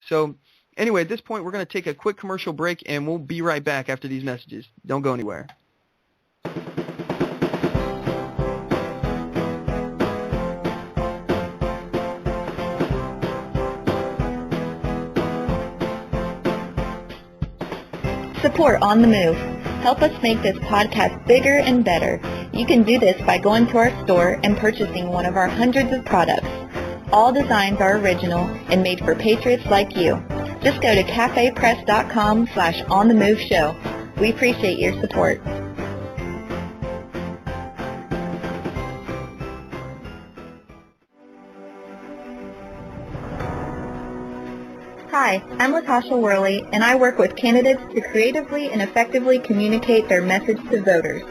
So anyway, at this point, we're going to take a quick commercial break, and we'll be right back after these messages. Don't go anywhere. Support On The Move. Help us make this podcast bigger and better. You can do this by going to our store and purchasing one of our hundreds of products. All designs are original and made for patriots like you. Just go to cafepress.com/onthemoveshow. We appreciate your support. Hi, I'm Latasha Worley, and I work with candidates to creatively and effectively communicate their message to voters.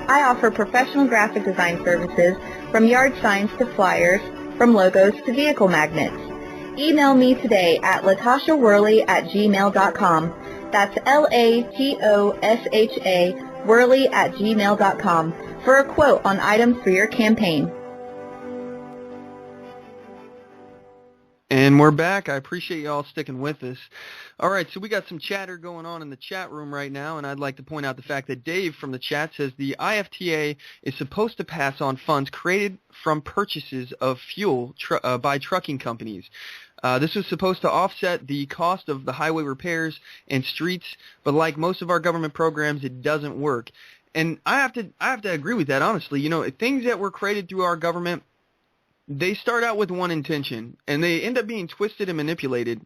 I offer professional graphic design services, from yard signs to flyers, from logos to vehicle magnets. Email me today at latashaworley@gmail.com. That's LATOSHA Worley@gmail.com for a quote on items for your campaign. And we're back. I appreciate you all sticking with us. All right, so we got some chatter going on in the chat room right now, and I'd like to point out the fact that Dave from the chat says the IFTA is supposed to pass on funds created from purchases of fuel by trucking companies. This was supposed to offset the cost of the highway repairs and streets, but like most of our government programs, it doesn't work. And I have to agree with that, honestly. You know, things that were created through our government, they start out with one intention, and they end up being twisted and manipulated,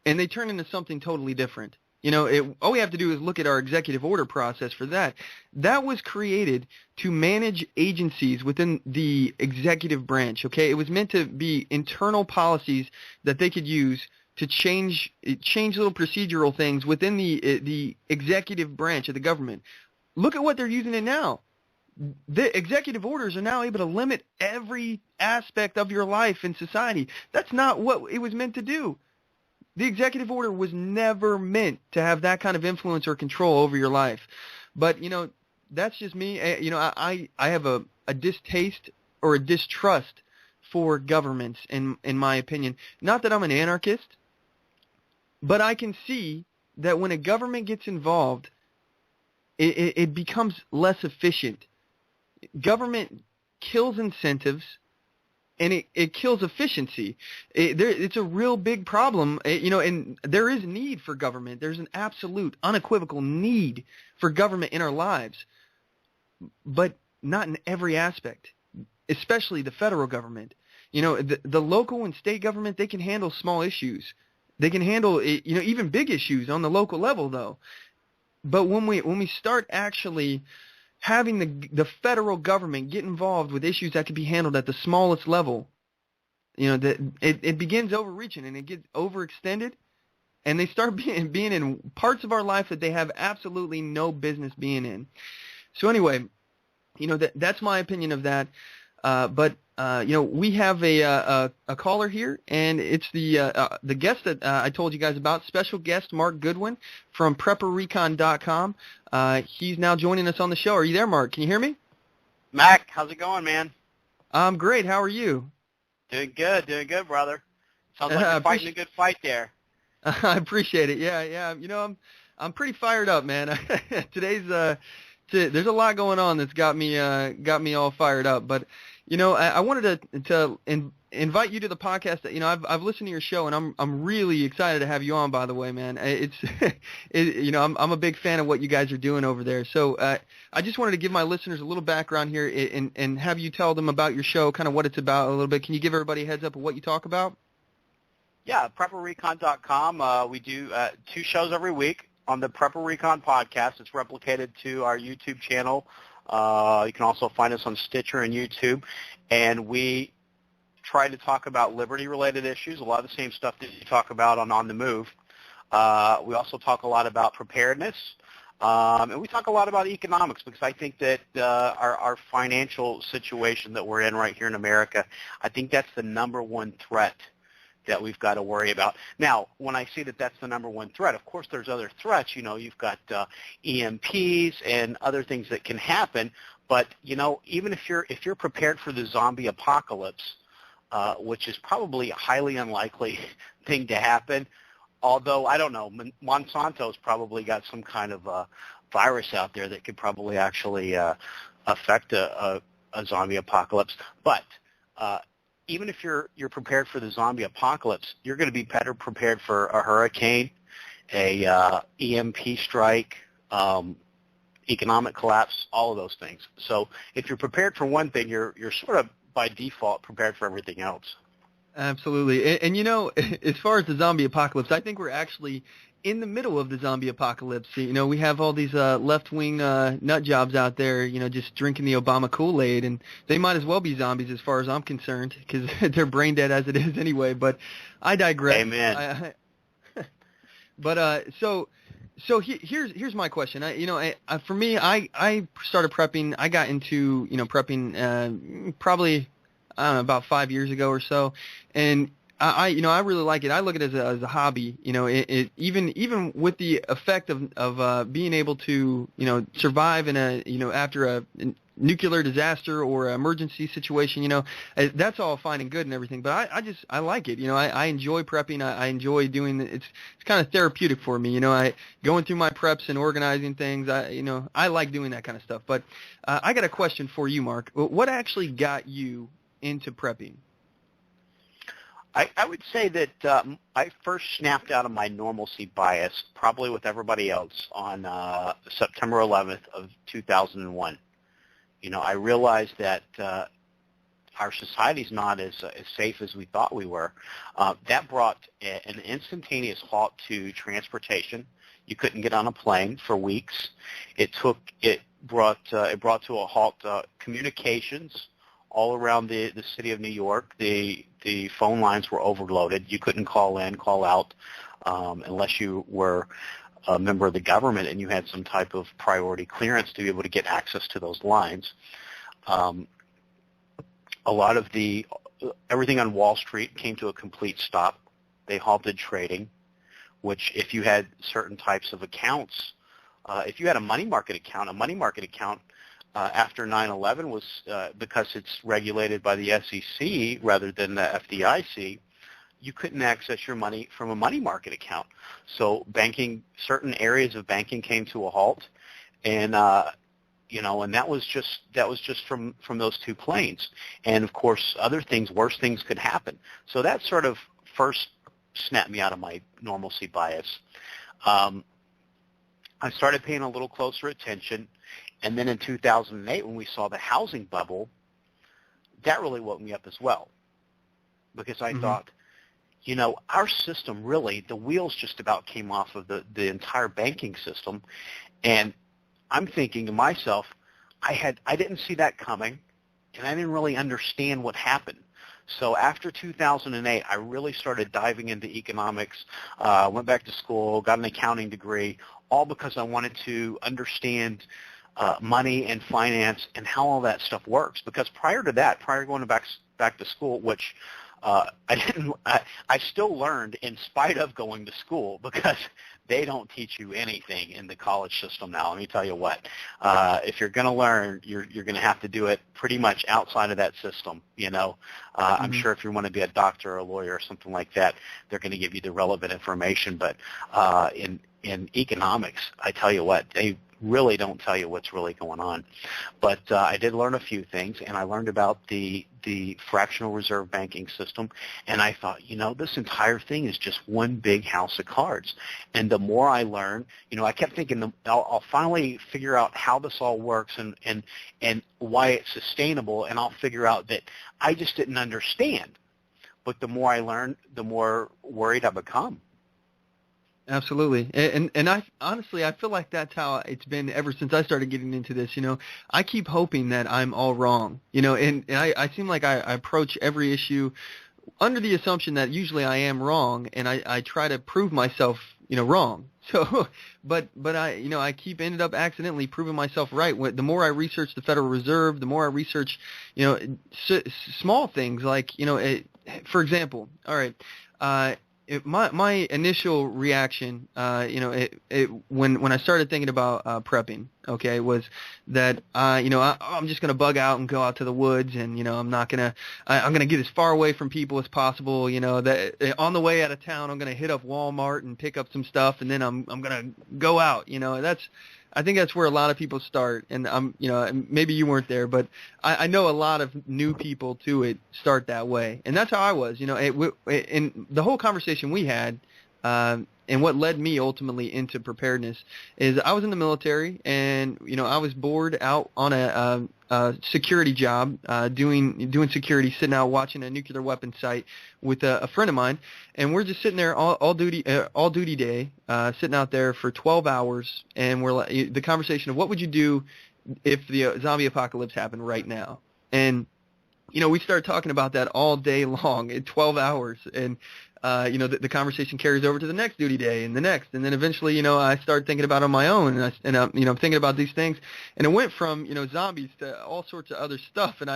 and they turn into something totally different. You know, all we have to do is look at our executive order process for that. That was created to manage agencies within the executive branch, okay? It was meant to be internal policies that they could use to change little procedural things within the executive branch of the government. Look at what they're using it now. The executive orders are now able to limit every aspect of your life in society. That's not what it was meant to do. The executive order was never meant to have that kind of influence or control over your life. But, you know, that's just me. You know, I have a distaste or a distrust for governments, in my opinion. Not that I'm an anarchist, but I can see that when a government gets involved, it becomes less efficient. Government kills incentives, and it kills efficiency. It's a real big problem, you know, and there is need for government. There's an absolute, unequivocal need for government in our lives, but not in every aspect, especially the federal government. You know, the local and state government, they can handle small issues. They can handle, you know, even big issues on the local level, though. But when we start actually having the federal government get involved with issues that could be handled at the smallest level, you know, it begins overreaching and it gets overextended, and they start being in parts of our life that they have absolutely no business being in. So anyway, you know, that's my opinion of that. But you know, we have a caller here, and it's the guest that I told you guys about, special guest Mark Goodwin from Preparedness.com. He's now joining us on the show. Are you there, Mark? Can you hear me? Mack, how's it going, man? I'm great. How are you? Doing good, brother. Sounds like you're fighting a good fight there. I appreciate it. Yeah. You know, I'm pretty fired up, man. There's a lot going on that's got me all fired up. But you know, I wanted to invite you to the podcast. You know, I've listened to your show, and I'm really excited to have you on. By the way, man, you know, I'm a big fan of what you guys are doing over there. So I just wanted to give my listeners a little background here and have you tell them about your show, kind of what it's about a little bit. Can you give everybody a heads up of what you talk about? Yeah, Preparedness.com. We do 2 shows every week on the Prepper Recon podcast. It's replicated to our YouTube channel. You can also find us on Stitcher and YouTube, and we try to talk about liberty-related issues, a lot of the same stuff that you talk about on The Move. We also talk a lot about preparedness, and we talk a lot about economics, because I think that our financial situation that we're in right here in America, I think that's the number one threat that we've got to worry about. Now, when I say that that's the number one threat, of course there's other threats. You know, you've got EMPs and other things that can happen. But you know, even if you're prepared for the zombie apocalypse, which is probably a highly unlikely thing to happen, Although, I don't know, Monsanto's probably got some kind of virus out there that could probably actually affect a zombie apocalypse. But even if you're prepared for the zombie apocalypse, you're going to be better prepared for a hurricane, a EMP strike, economic collapse, all of those things. So if you're prepared for one thing, you're sort of by default prepared for everything else. Absolutely. And as far as the zombie apocalypse, I think we're actually in the middle of the zombie apocalypse. We have all these left-wing nut jobs out there, just drinking the Obama Kool-Aid, and they might as well be zombies as far as I'm concerned, because they're brain dead as it is anyway. But I digress. Amen. So here's my question. For me, I started prepping. I got into prepping probably, I don't know, about 5 years ago or so, and I really like it. I look at it as a hobby. Even with the effect of being able to survive in after a nuclear disaster or emergency situation. That's all fine and good and everything. But I like it. I enjoy prepping. I enjoy doing it. It's kind of therapeutic for me. I going through my preps and organizing things. I like doing that kind of stuff. But I got a question for you, Mark. What actually got you into prepping? I would say that I first snapped out of my normalcy bias, probably with everybody else, on September 11th of 2001. I realized that our society's not as safe as we thought we were. That brought an instantaneous halt to transportation. You couldn't get on a plane for weeks. It brought to a halt communications all around the city of New York. The phone lines were overloaded. You couldn't call in, call out, unless you were a member of the government and you had some type of priority clearance to be able to get access to those lines. A lot of everything on Wall Street came to a complete stop. They halted trading, which if you had certain types of accounts, if you had a money market account after 9/11 was, because it's regulated by the SEC rather than the FDIC, you couldn't access your money from a money market account. So certain areas of banking came to a halt, and and that was just from those two planes. And of course, worse things could happen. So that sort of first snapped me out of my normalcy bias. I started paying a little closer attention. And then in 2008, when we saw the housing bubble, that really woke me up as well, because I thought, our system really, the wheels just about came off of the entire banking system. And I'm thinking to myself, I didn't see that coming, and I didn't really understand what happened. So after 2008, I really started diving into economics, went back to school, got an accounting degree, all because I wanted to understand money and finance and how all that stuff works. Because prior to going back to school, which I still learned in spite of going to school, because they don't teach you anything in the college system now. Let me tell you what, if you're going to learn, you're going to have to do it pretty much outside of that system. I'm sure if you want to be a doctor or a lawyer or something like that, they're going to give you the relevant information. But in economics, I tell you what, they really don't tell you what's really going on. But I did learn a few things, and I learned about the fractional reserve banking system, and I thought, this entire thing is just one big house of cards. And the more I learn, I kept thinking, I'll finally figure out how this all works and why it's sustainable, and I'll figure out that I just didn't understand. But the more I learn, the more worried I become. Absolutely. And I honestly, I feel like that's how it's been ever since I started getting into this. I keep hoping that I'm all wrong, and I seem like I approach every issue under the assumption that usually I am wrong, and I try to prove myself, wrong. So, but I keep ended up accidentally proving myself right. The more I research the Federal Reserve, the more I research, small things like, for example, all right, my initial reaction, when I started thinking about prepping, okay, was that I'm just gonna bug out and go out to the woods, and I'm gonna get as far away from people as possible. That on the way out of town, I'm gonna hit up Walmart and pick up some stuff, and then I'm gonna go out. I think that's where a lot of people start, and maybe you weren't there, but I know a lot of new people to it start that way, and that's how I was. In the whole conversation we had, and what led me ultimately into preparedness is I was in the military, and I was bored out on a security job, doing security, sitting out watching a nuclear weapons site with a friend of mine, and we're just sitting there all duty day, sitting out there for 12 hours, and the conversation of what would you do if the zombie apocalypse happened right now, and we started talking about that all day long in 12 hours, and the conversation carries over to the next duty day and the next, and then eventually, I started thinking about it on my own, and I'm thinking about these things, and it went from, zombies to all sorts of other stuff, and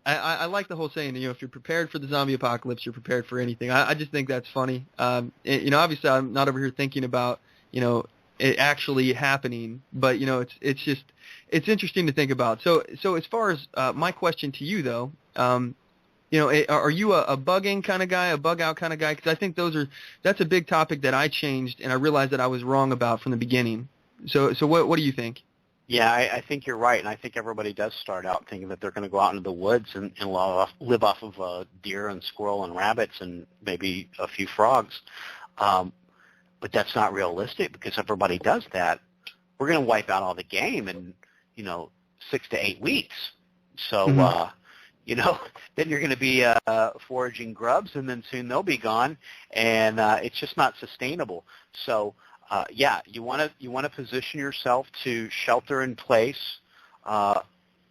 I like the whole saying, if you're prepared for the zombie apocalypse, you're prepared for anything. I just think that's funny. Obviously I'm not over here thinking about, it actually happening, but, it's interesting to think about. So as far as my question to you, though, are you a bug-in kind of guy, a bug-out kind of guy? Because I think that's a big topic that I changed, and I realized that I was wrong about from the beginning. So what do you think? Yeah, I think you're right, and I think everybody does start out thinking that they're going to go out into the woods and live off of deer and squirrel and rabbits and maybe a few frogs. But that's not realistic, because if everybody does that, we're going to wipe out all the game in 6 to 8 weeks. So then you're going to be foraging grubs, and then soon they'll be gone, and it's just not sustainable. So you want to position yourself to shelter in place,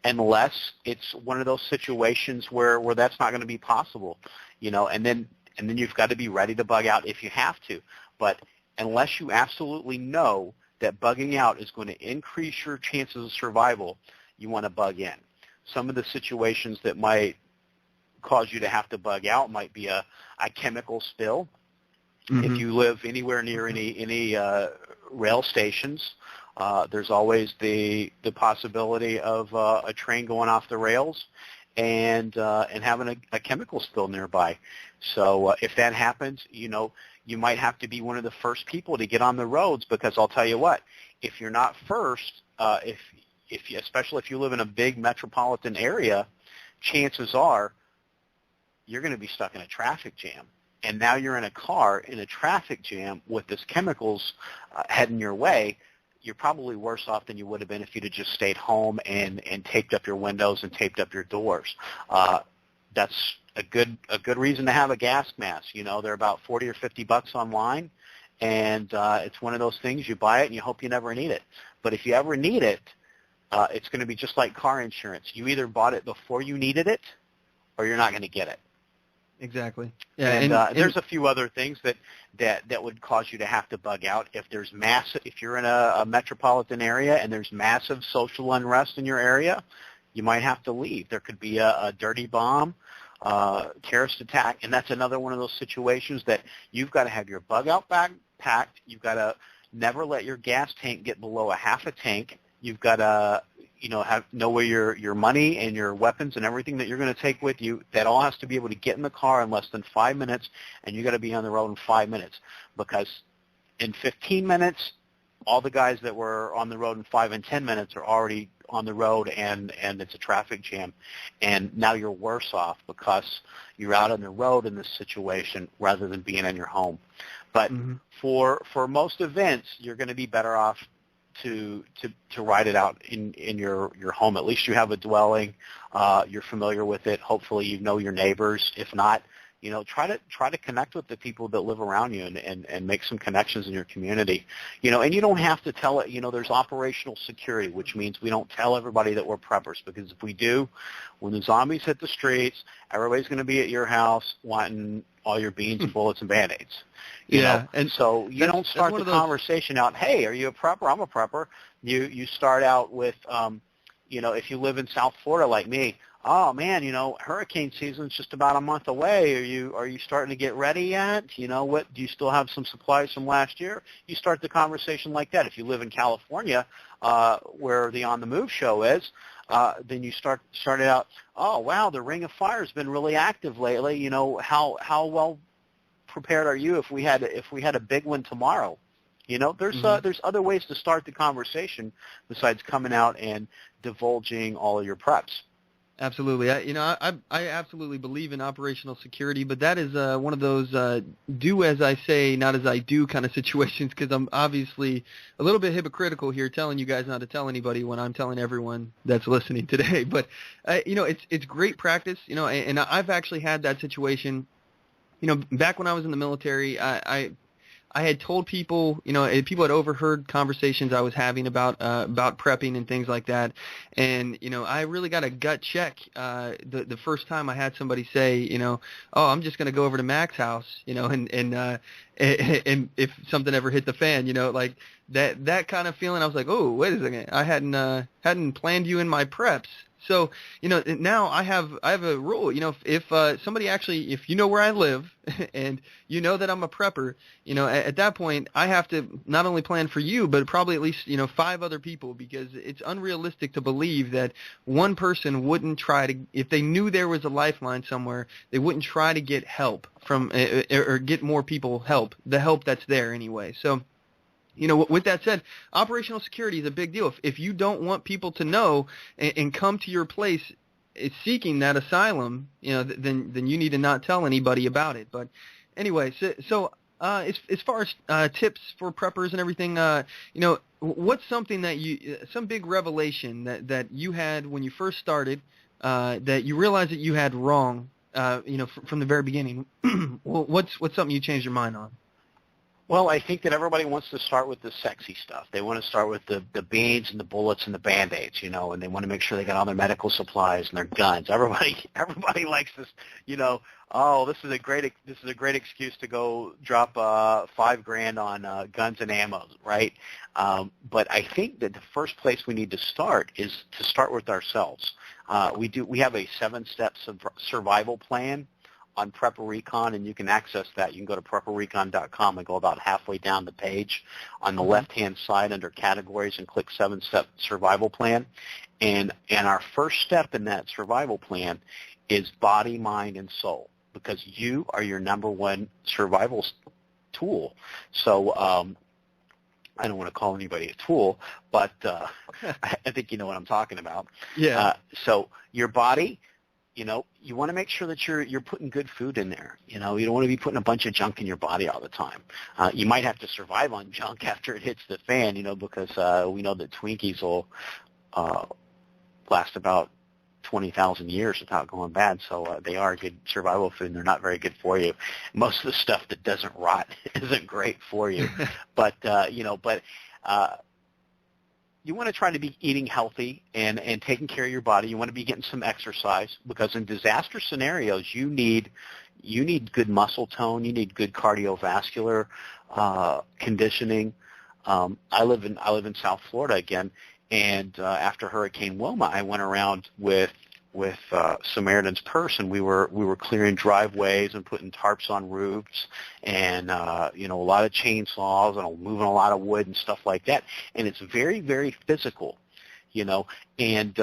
unless it's one of those situations where that's not going to be possible, and then you've got to be ready to bug out if you have to. But unless you absolutely know that bugging out is going to increase your chances of survival, you want to bug in. Some of the situations that might cause you to have to bug out might be a chemical spill. Mm-hmm. If you live anywhere near any rail stations, there's always the possibility of a train going off the rails and having a chemical spill nearby. So if that happens, you might have to be one of the first people to get on the roads, because I'll tell you what, if you're not first, especially if you live in a big metropolitan area, chances are you're going to be stuck in a traffic jam. And now you're in a car in a traffic jam with this chemicals heading your way. You're probably worse off than you would have been if you'd have just stayed home and taped up your windows and taped up your doors. That's a good reason to have a gas mask. They're about $40 or $50 online, and it's one of those things, you buy it and you hope you never need it. But if you ever need it, it's going to be just like car insurance. You either bought it before you needed it, or you're not going to get it. Exactly. Yeah, and there's a few other things that would cause you to have to bug out. If you're in a metropolitan area and there's massive social unrest in your area, you might have to leave. There could be a dirty bomb, terrorist attack, and that's another one of those situations that you've got to have your bug out bag packed. You've got to never let your gas tank get below a half a tank. You've got to know where your money and your weapons and everything that you're going to take with you, that all has to be able to get in the car in less than 5 minutes, and you got to be on the road in 5 minutes, because in 15 minutes, all the guys that were on the road in 5 and 10 minutes are already on the road, and it's a traffic jam. And now you're worse off because you're out on the road in this situation rather than being in your home. But for most events, you're going to be better off to ride it out in your home. At least you have a dwelling. You're familiar with it. Hopefully you know your neighbors. If not, try to connect with the people that live around you and make some connections in your community. And you don't have to tell it. There's operational security, which means we don't tell everybody that we're preppers, because if we do, when the zombies hit the streets, everybody's going to be at your house wanting all your beans, bullets, and Band-Aids. And so you don't start the conversation out, hey, are you a prepper? I'm a prepper. You start out with, if you live in South Florida like me, oh man, hurricane season's just about a month away. Are you starting to get ready yet? What do you still have some supplies from last year? You start the conversation like that. If you live in California, where the On the Move show is, then you started out, oh wow, the Ring of Fire has been really active lately. How well prepared are you if we had a big one tomorrow? There's other ways to start the conversation besides coming out and divulging all of your preps. Absolutely. I absolutely believe in operational security, but that is one of those do as I say, not as I do kind of situations, because I'm obviously a little bit hypocritical here telling you guys not to tell anybody when I'm telling everyone that's listening today. But, it's great practice, and I've actually had that situation. Back when I was in the military, I had told people, people had overheard conversations I was having about prepping and things like that, and I really got a gut check the first time I had somebody say, oh, I'm just going to go over to Mack's house, and if something ever hit the fan, like that kind of feeling. I was like, oh, wait a second, I hadn't planned you in my preps. So, now I have a rule, if somebody actually, if you know where I live and you know that I'm a prepper, at that point I have to not only plan for you, but probably at least, 5 other people, because it's unrealistic to believe that one person wouldn't try to, if they knew there was a lifeline somewhere, they wouldn't try to get help from, or get more people help, the help that's there anyway. So, with that said, operational security is a big deal. If you don't want people to know and come to your place seeking that asylum, then you need to not tell anybody about it. But anyway, so as far as tips for preppers and everything, what's something that some big revelation that you had when you first started, that you realized that you had wrong, from the very beginning? Well, what's something you changed your mind on? Well, I think that everybody wants to start with the sexy stuff. They want to start with the beads and the bullets and the Band-Aids, and they want to make sure they got all their medical supplies and their guns. Everybody likes this, oh, this is a great excuse to go drop $5,000 on guns and ammo, right? But I think that the first place we need to start is to start with ourselves. We have a 7-step survival plan on Prepper Recon, and you can access that. You can go to PrepperRecon.com and go about halfway down the page on the left-hand side under categories and click 7-step survival plan. And our first step in that survival plan is body, mind, and soul, because you are your number one survival tool. So I don't want to call anybody a tool, but I think you know what I'm talking about. Yeah. So your body, you want to make sure that you're putting good food in there. You don't want to be putting a bunch of junk in your body all the time. You might have to survive on junk after it hits the fan, because we know that Twinkies will last about 20,000 years without going bad. So they are good survival food, and they're not very good for you. Most of the stuff that doesn't rot isn't great for you. But you want to try to be eating healthy and taking care of your body. You want to be getting some exercise, because in disaster scenarios, you need good muscle tone. You need good cardiovascular conditioning. I live in South Florida again, and after Hurricane Wilma, I went around with Samaritan's Purse, and we were clearing driveways and putting tarps on roofs, and a lot of chainsaws and moving a lot of wood and stuff like that. And it's very, very physical, and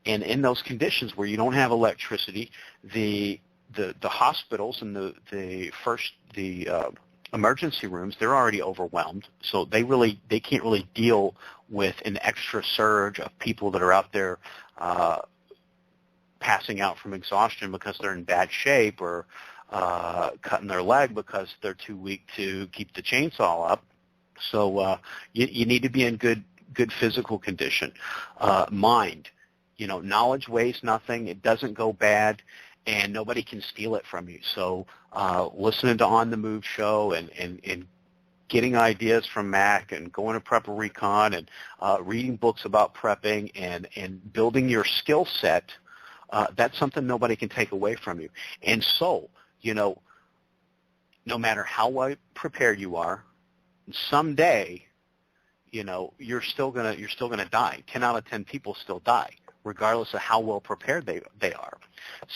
in those conditions where you don't have electricity, the hospitals and the emergency rooms, they're already overwhelmed, so they can't really deal with an extra surge of people that are out there passing out from exhaustion because they're in bad shape, or cutting their leg because they're too weak to keep the chainsaw up. So you need to be in good physical condition. Mind, knowledge weighs nothing. It doesn't go bad, and nobody can steal it from you. So listening to On the Move show and getting ideas from Mack and going to Prepper Recon and reading books about prepping and building your skill set, that's something nobody can take away from you. And so, no matter how well prepared you are, someday, you're still gonna die. 10 out of 10 people still die. regardless of how well prepared they are.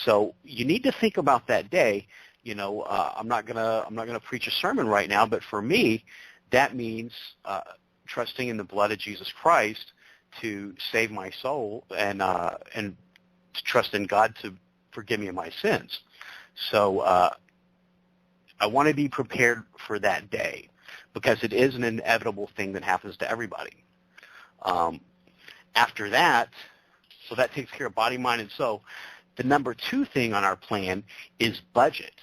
So you need to think about that day. I'm not gonna preach a sermon right now, but for me, that means trusting in the blood of Jesus Christ to save my soul and to trust in God to forgive me of my sins. So I want to be prepared for that day because it is an inevitable thing that happens to everybody. After that, so that takes care of body, mind, and soul. The number 2 thing on our plan is budget.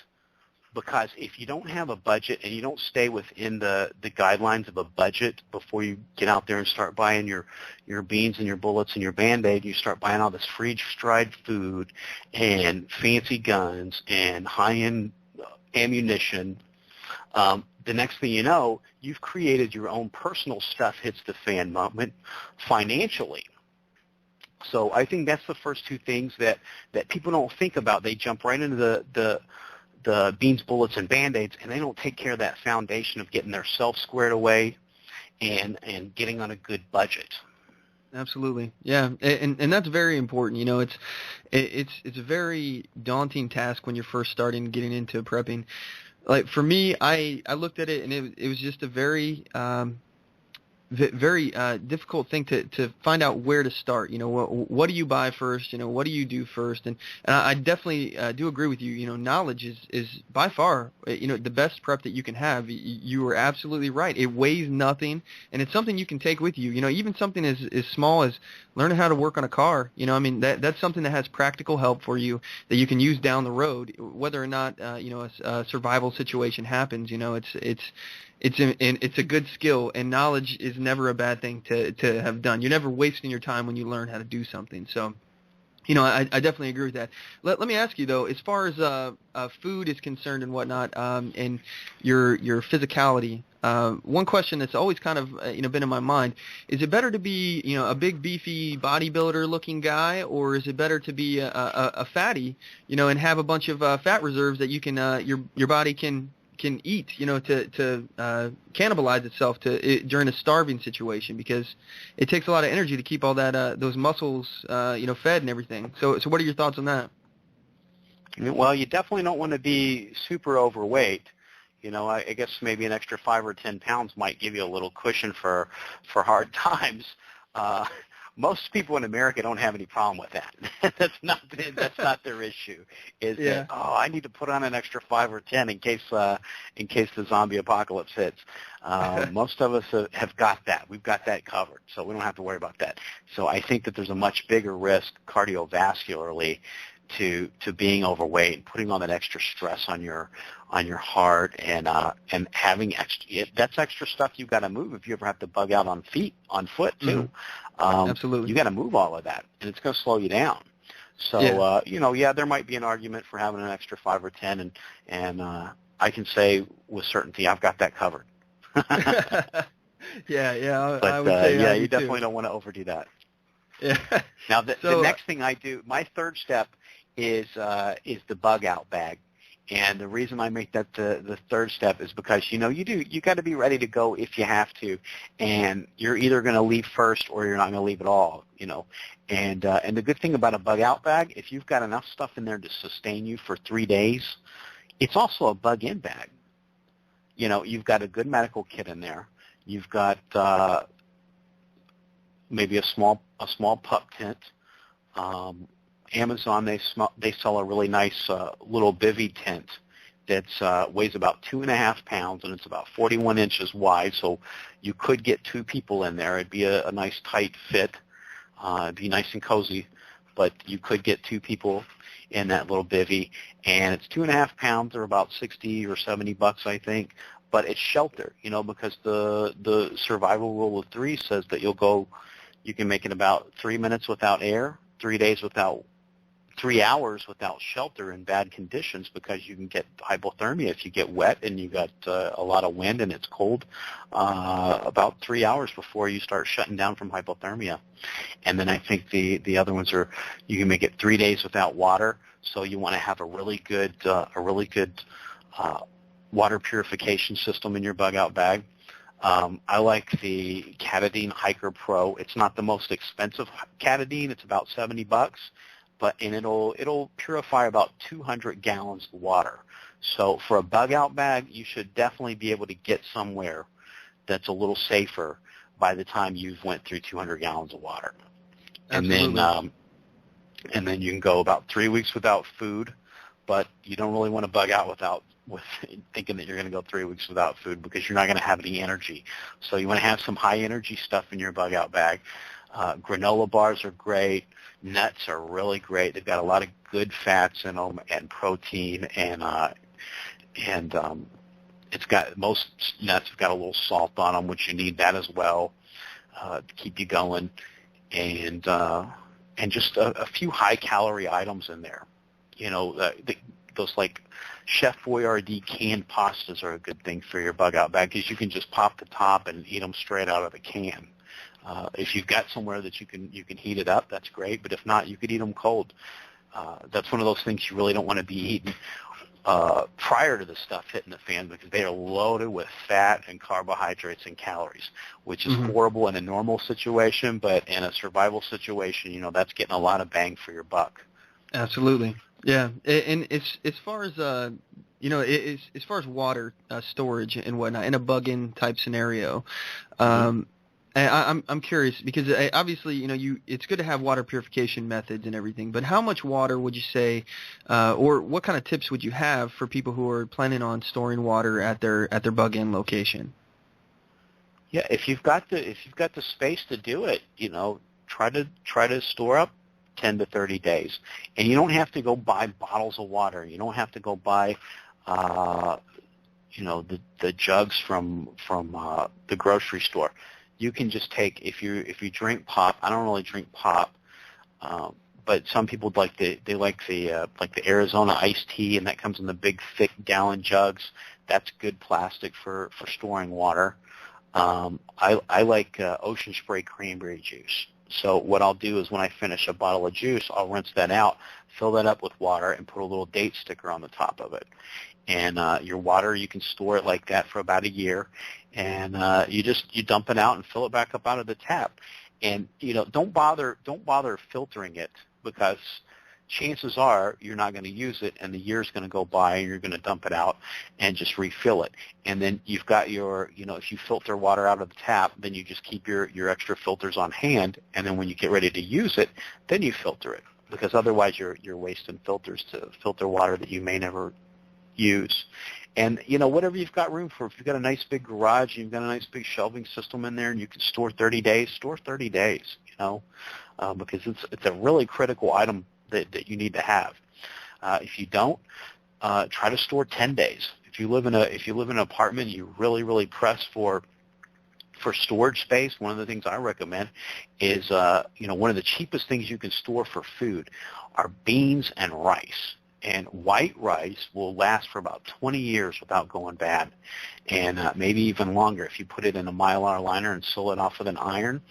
Because if you don't have a budget and you don't stay within the guidelines of a budget before you get out there and start buying your beans and your bullets and your Band-Aid, you start buying all this freeze-dried food and fancy guns and high-end ammunition, the next thing you know, you've created your own personal stuff hits the fan moment financially. So I think that's the first 2 things that people don't think about. They jump right into the beans, bullets, and Band-Aids, and they don't take care of that foundation of getting their self squared away and getting on a good budget. Absolutely, yeah, and that's very important. It's a very daunting task when you're first starting getting into prepping. Like for me, I looked at it and it was just a very difficult thing to find out where to start. What do you buy first? What do you do first? And I definitely do agree with you. Knowledge is by far, the best prep that you can have. You are absolutely right. It weighs nothing, and it's something you can take with you. Even something as small as learning how to work on a car. That's something that has practical help for you that you can use down the road, whether or not a survival situation happens. It's a good skill, and knowledge is never a bad thing to have done. You're never wasting your time when you learn how to do something. So, I definitely agree with that. Let me ask you though, as far as food is concerned and whatnot, and your physicality. One question that's always kind of been in my mind: is it better to be a big beefy bodybuilder looking guy, or is it better to be a fatty, and have a bunch of fat reserves that you can your body can eat, to cannibalize itself during a starving situation, because it takes a lot of energy to keep all that those muscles fed and everything. So what are your thoughts on that? Well, you definitely don't want to be super overweight. I guess maybe an extra 5 or 10 pounds might give you a little cushion for hard times. Most people in America don't have any problem with that. That's not their issue. That, I need to put on an extra 5 or 10 in case the zombie apocalypse hits. Most of us have got that. We've got that covered, so we don't have to worry about that. So I think that there's a much bigger risk cardiovascularly to being overweight and putting on that extra stress on your heart and having that's extra stuff you've got to move if you ever have to bug out on foot too. Absolutely. You got to move all of that, and it's going to slow you down. So there might be an argument for having an extra 5 or 10, and I can say with certainty I've got that covered. I would say you definitely don't want to overdo that. Yeah. Now the next thing I do, my 3rd step is the bug out bag. And the reason I make that the 3rd step is because you got to be ready to go if you have to, and you're either going to leave first or you're not going to leave at all. And the good thing about a bug out bag, if you've got enough stuff in there to sustain you for 3 days, it's also a bug in bag. You've got a good medical kit in there. You've got maybe a small pup tent. Amazon, they sell a really nice little bivy tent that weighs about 2.5 pounds, and it's about 41 inches wide, so you could get 2 people in there. It'd be a nice tight fit. It'd be nice and cozy, but you could get 2 people in that little bivy, and it's 2.5 pounds, or about $60 or $70, I think, but it's shelter, because the survival rule of 3 says that you can make it about 3 minutes without air, 3 hours without shelter in bad conditions, because you can get hypothermia if you get wet and you got a lot of wind and it's cold, about 3 hours before you start shutting down from hypothermia. And then I think the other ones are, you can make it 3 days without water, so you want to have a really good water purification system in your bug out bag. I like the Katadyn Hiker Pro. It's not the most expensive Katadyn. It's about $70, and it'll purify about 200 gallons of water. So for a bug out bag, you should definitely be able to get somewhere that's a little safer by the time you've went through 200 gallons of water. Absolutely. And then you can go about 3 weeks without food, but you don't really want to bug out with thinking that you're going to go 3 weeks without food, because you're not going to have any energy. So you want to have some high energy stuff in your bug out bag. Granola bars are great. Nuts are really great. They've got a lot of good fats in them and protein, and it's got, most nuts have got a little salt on them, which you need that as well to keep you going, and just a few high calorie items in there. You know, those like Chef Boyardee canned pastas are a good thing for your bug out bag, because you can just pop the top and eat them straight out of the can. If you've got somewhere that you can heat it up, that's great. But if not, you could eat them cold. That's one of those things you really don't want to be eating prior to the stuff hitting the fan, because they are loaded with fat and carbohydrates and calories, which is horrible in a normal situation, but in a survival situation, you know, that's getting a lot of bang for your buck. Absolutely. Yeah. And as far as you know, as far as water storage and whatnot in a bug-in type scenario, I'm curious, because obviously, you know, it's good to have water purification methods and everything, but how much water would you say, or what kind of tips would you have for people who are planning on storing water at their bug-in location? Yeah, if you've got the space to do it, you know, try to store up 10 to 30 days, and you don't have to go buy bottles of water. You don't have to go buy, you know, the jugs from the grocery store. You can just take, if you drink pop. I don't really drink pop, but some people like the Arizona iced tea, and that comes in the big thick gallon jugs. That's good plastic for storing water. I like Ocean Spray cranberry juice. So what I'll do is, when I finish a bottle of juice, I'll rinse that out, fill that up with water, and put a little date sticker on the top of it. And your water, you can store it like that for about a year, and you dump it out and fill it back up out of the tap. And you know, don't bother filtering it, because chances are you're not going to use it, and the year's going to go by, and you're going to dump it out and just refill it. And then you've got your, you know, if you filter water out of the tap, then you just keep your extra filters on hand, and then when you get ready to use it, then you filter it, because otherwise you're wasting filters to filter water that you may never use. And you know, whatever you've got room for, if you've got a nice big garage, you've got a nice big shelving system in there, and you can store 30 days, store 30 days, you know, because it's a really critical item that you need to have. If you don't, try to store 10 days. If you live in an apartment, you really press for storage space. One of the things I recommend is, you know, one of the cheapest things you can store for food are beans and rice. And white rice will last for about 20 years without going bad, and maybe even longer if you put it in a Mylar liner and seal it off with an iron.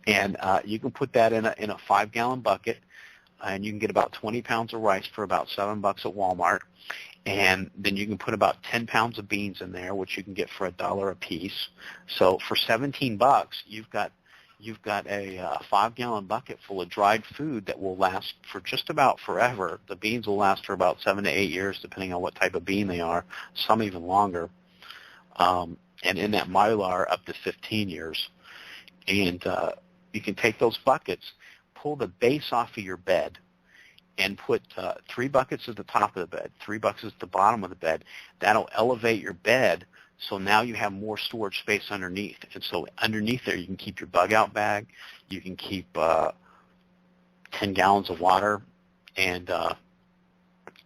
And you can put that in a 5-gallon bucket, and you can get about 20 pounds of rice for about $7 at Walmart. And then you can put about 10 pounds of beans in there, which you can get for $1 a piece. So for $17, you've got a 5-gallon bucket full of dried food that will last for just about forever. The beans will last for about 7 to 8 years, depending on what type of bean they are, some even longer. And in that Mylar, up to 15 years. And you can take those buckets, pull the base off of your bed, and put 3 buckets at the top of the bed, 3 buckets at the bottom of the bed. That'll elevate your bed, so now you have more storage space underneath. And so underneath there, you can keep your bug out bag, you can keep 10 gallons of water, and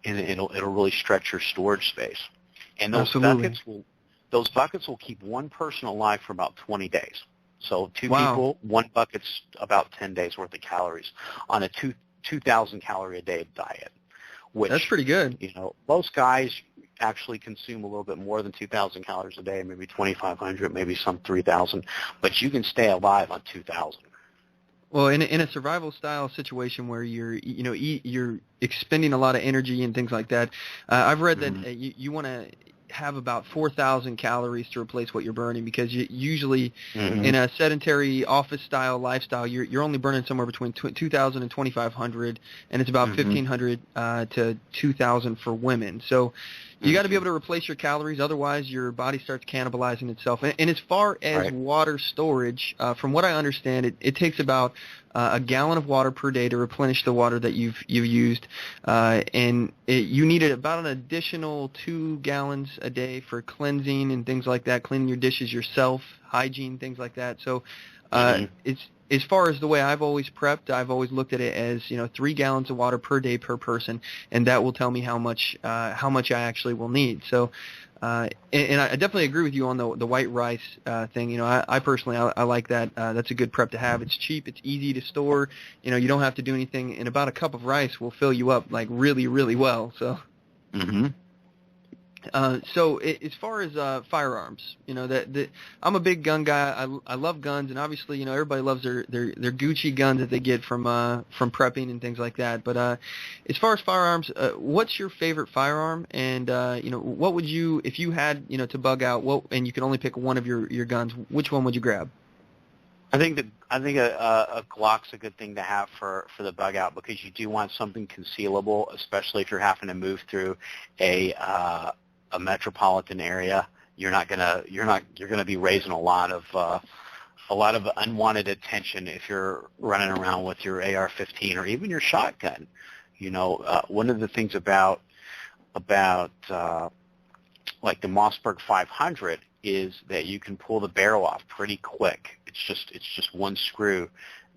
it'll really stretch your storage space. And those buckets will keep one person alive for about 20 days. So 2 people, 1 bucket's about 10 days worth of calories on a 2,000 calorie a day diet. Which, that's pretty good. You know, most guys actually consume a little bit more than 2,000 calories a day, maybe 2,500, maybe some 3,000, but you can stay alive on 2,000. Well, in a survival style situation where you're expending a lot of energy and things like that, I've read that you want to have about 4,000 calories to replace what you're burning, because you usually in a sedentary office-style lifestyle, you're only burning somewhere between 2,000 and 2,500, and it's about 1,500 to 2,000 for women. So you got to be able to replace your calories, otherwise your body starts cannibalizing itself. And as far as water storage, from what I understand, it takes about a gallon of water per day to replenish the water that you've used, and you need about an additional 2 gallons a day for cleansing and things like that, cleaning your dishes yourself, hygiene, things like that. So it's, as far as the way I've always prepped, I've always looked at it as 3 gallons of water per day per person, and that will tell me how much I actually will need. So. And I definitely agree with you on the white rice thing. I personally I like that. That's a good prep to have. It's cheap. It's easy to store. You don't have to do anything. And about a cup of rice will fill you up like really, really well. So. So as far as firearms, I'm a big gun guy. I love guns, and obviously, everybody loves their Gucci guns that they get from prepping and things like that. But as far as firearms, what's your favorite firearm? And what would you, if you had to bug out, and you could only pick one of your guns, which one would you grab? I think a Glock's a good thing to have for the bug out, because you do want something concealable, especially if you're having to move through a metropolitan area. You're gonna be raising a lot of unwanted attention if you're running around with your AR-15 or even your shotgun. One of the things about like the Mossberg 500 is that you can pull the barrel off pretty quick. It's just one screw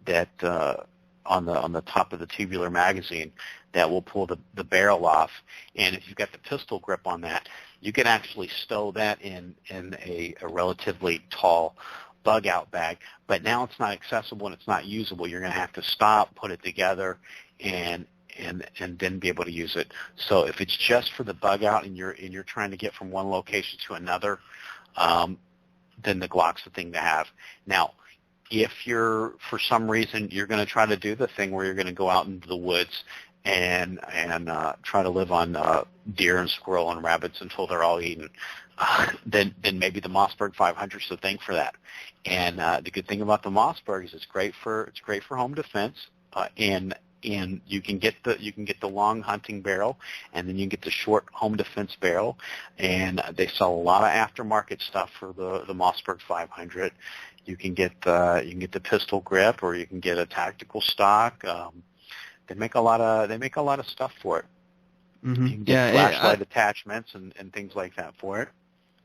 that on the top of the tubular magazine that will pull the barrel off, and if you've got the pistol grip on that, you can actually stow that in a relatively tall bug-out bag. But now it's not accessible and it's not usable. You're going to have to stop, put it together, and then be able to use it. So if it's just for the bug-out and you're trying to get from one location to another, then the Glock's the thing to have. Now, if for some reason you're going to try to do the thing where you're going to go out into the woods and try to live on deer and squirrel and rabbits until they're all eaten, then maybe the Mossberg 500 is the thing for that. And the good thing about the Mossberg is it's great for home defense, and you can get the long hunting barrel, and then you can get the short home defense barrel, and they sell a lot of aftermarket stuff for the Mossberg 500. You can get the pistol grip, or you can get a tactical stock. They make a lot of stuff for it. You can get flashlight attachments and things like that for it.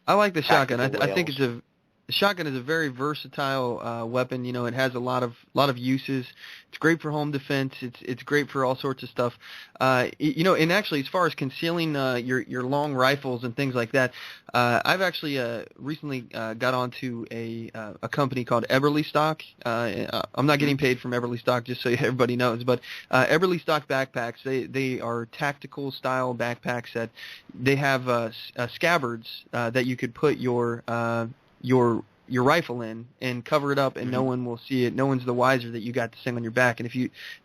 I like the shotgun. I think the shotgun is a very versatile weapon. It has a lot of uses. It's great for home defense. It's great for all sorts of stuff. And actually, as far as concealing your long rifles and things like that, I've actually recently got onto a company called Eberly Stock. I'm not getting paid from Eberly Stock, just so everybody knows. But Eberly Stock backpacks, they are tactical style backpacks that they have scabbards that you could put your rifle in and cover it up, and no one will see it. No one's the wiser that you got this thing on your back. And as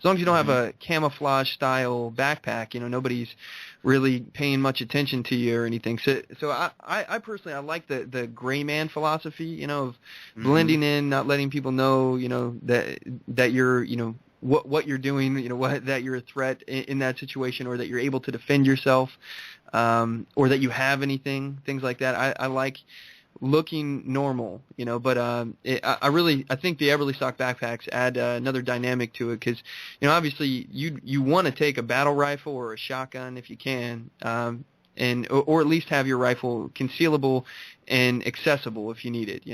long as you don't have a camouflage style backpack, nobody's really paying much attention to you or anything. So I personally, I like the gray man philosophy, of blending in, not letting people know, that you're, what you're doing, that you're a threat in that situation, or that you're able to defend yourself, or that you have anything, things like that. I like looking normal, but I think the Eberly Stock backpacks add another dynamic to it, because obviously you want to take a battle rifle or a shotgun if you can, or at least have your rifle concealable and accessible if you need it.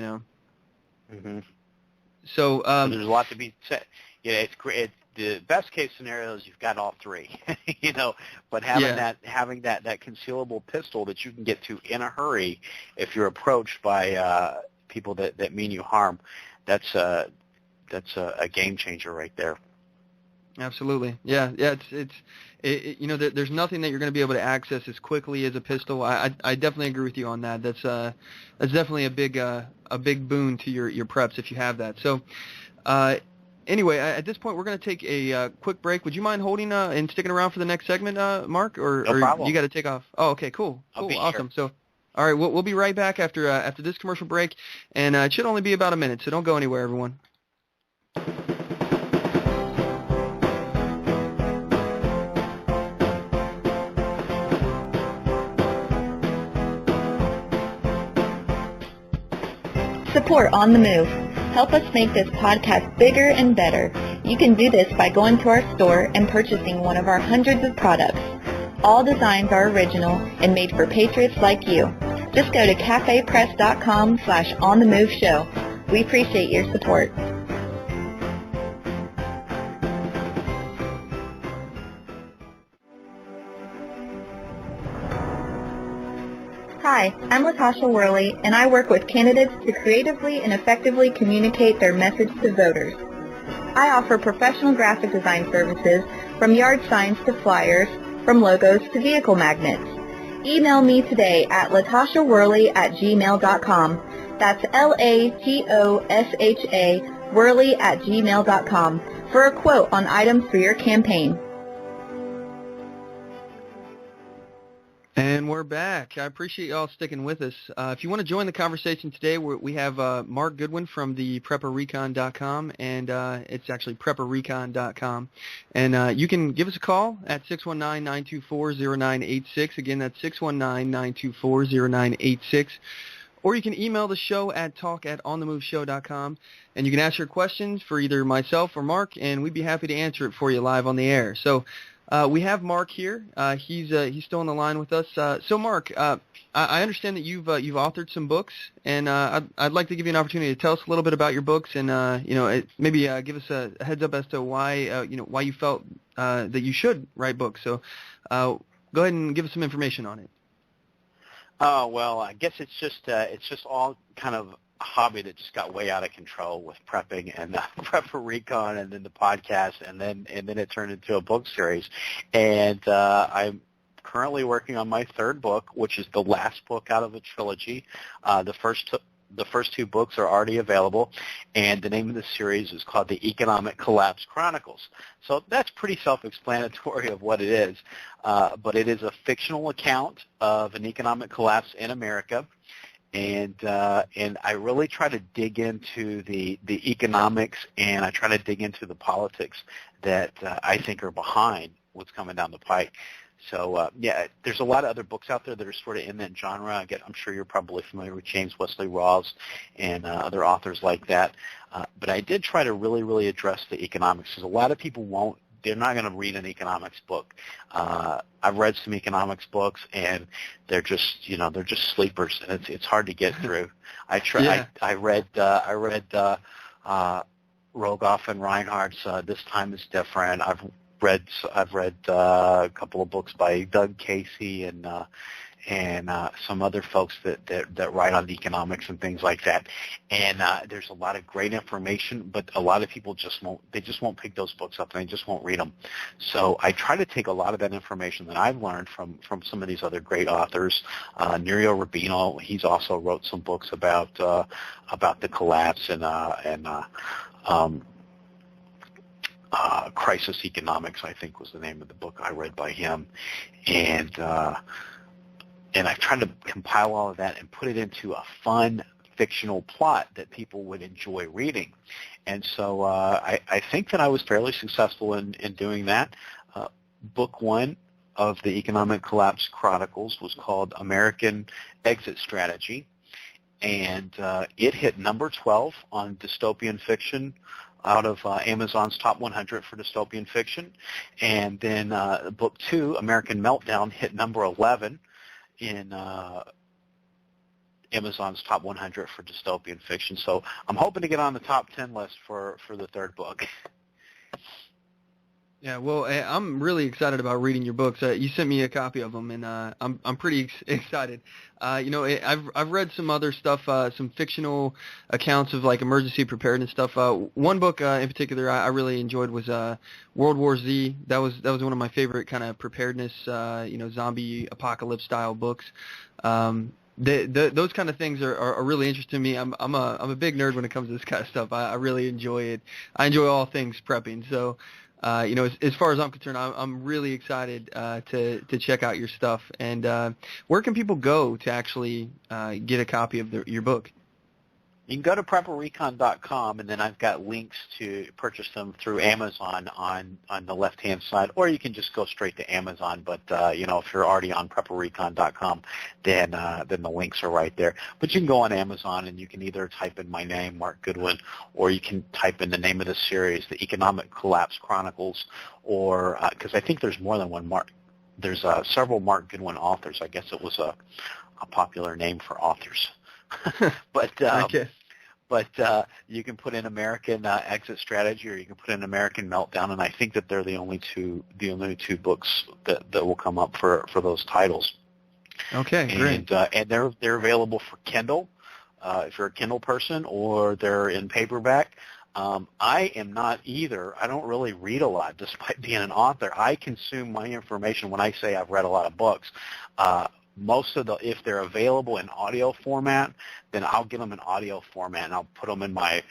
So there's a lot to be said. It's great. The best case scenario is you've got all three, but having that concealable pistol that you can get to in a hurry if you're approached by people that mean you harm, that's a game changer right there. Absolutely. Yeah. There's nothing that you're going to be able to access as quickly as a pistol. I definitely agree with you on that. That's definitely a big boon to your preps if you have that. So, anyway, at this point, we're going to take a quick break. Would you mind holding and sticking around for the next segment, Mark? Or no problem. You got to take off? Oh, okay, cool. I'll be awesome. here. So, All right, we'll be right back after this commercial break, and it should only be about a minute, so don't go anywhere, everyone. Support On The Move. Help us make this podcast bigger and better. You can do this by going to our store and purchasing one of our hundreds of products. All designs are original and made for patriots like you. Just go to cafepress.com/onthemoveshow. We appreciate your support. Hi, I'm Latasha Worley, and I work with candidates to creatively and effectively communicate their message to voters. I offer professional graphic design services from yard signs to flyers, from logos to vehicle magnets. Email me today at latashaworley@gmail.com. That's LATOSHA Worley@gmail.com for a quote on items for your campaign. And we're back. I appreciate y'all sticking with us. If you want to join the conversation today, we have Mark Goodwin from the Preparedness.com, and it's actually Preparedness.com. And you can give us a call at 619-924-0986. Again, that's 619-924-0986. Or you can email the show at talk@onthemoveshow.com, and you can ask your questions for either myself or Mark, and we'd be happy to answer it for you live on the air. So we have Mark here. He's still on the line with us. So Mark, I understand that you've authored some books, and I'd like to give you an opportunity to tell us a little bit about your books, and maybe give us a heads up as to why why you felt that you should write books. So go ahead and give us some information on it. Oh, well, I guess it's just all kind of a hobby that just got way out of control with prepping and Prep for Recon, and then the podcast, and then it turned into a book series. And I'm currently working on my third book, which is the last book out of a trilogy. The first two books are already available, and the name of the series is called The Economic Collapse Chronicles. So that's pretty self-explanatory of what it is, but it is a fictional account of an economic collapse in America, and I really try to dig into the economics, and I try to dig into the politics that I think are behind what's coming down the pike. So, there's a lot of other books out there that are sort of in that genre. I'm sure you're probably familiar with James Wesley Rawls and other authors like that. But I did try to really, really address the economics, because a lot of people they're not going to read an economics book. I've read some economics books, and they're just sleepers, and it's hard to get through. I read Rogoff and Reinhardt's This Time is Different. I've read a couple of books by Doug Casey and some other folks that write on economics and things like that. And there's a lot of great information, but a lot of people won't pick those books up, and they just won't read them. So I try to take a lot of that information that I've learned from some of these other great authors. Nerio Rubino, he's also wrote some books about the collapse and Crisis Economics, I think, was the name of the book I read by him, and I tried to compile all of that and put it into a fun fictional plot that people would enjoy reading. And so I think that I was fairly successful in doing that. Book one of the Economic Collapse Chronicles was called American Exit Strategy, and it hit number 12 on dystopian fiction out of Amazon's top 100 for dystopian fiction. And then book two, American Meltdown, hit number 11 in Amazon's top 100 for dystopian fiction. So I'm hoping to get on the top 10 list for the third book. Yeah, well, I'm really excited about reading your books. You sent me a copy of them, and I'm pretty excited. I've read some other stuff, some fictional accounts of like emergency preparedness stuff. One book in particular I really enjoyed was World War Z. That was one of my favorite kind of preparedness, zombie apocalypse style books. Those kind of things are really interesting to me. I'm a big nerd when it comes to this kind of stuff. I really enjoy it. I enjoy all things prepping. So. as far as I'm concerned, I'm really excited to check out your stuff. And where can people go to actually get a copy of your book? You can go to PrepperRecon.com, and then I've got links to purchase them through Amazon on the left-hand side, or you can just go straight to Amazon. But if you're already on PrepperRecon.com, then the links are right there. But you can go on Amazon, and you can either type in my name, Mark Goodwin, or you can type in the name of the series, The Economic Collapse Chronicles, or because I think there's more than one Mark. There's several Mark Goodwin authors. I guess it was a popular name for authors. But you can put in American Exit Strategy, or you can put in American Meltdown, and I think that they're the only two books that will come up for those titles. Okay, great. And they're available for Kindle if you're a Kindle person, or they're in paperback. I am not either. I don't really read a lot, despite being an author. I consume my information when I say I've read a lot of books. Most of if they're available in audio format, then I'll get them in audio format, and I'll put them in my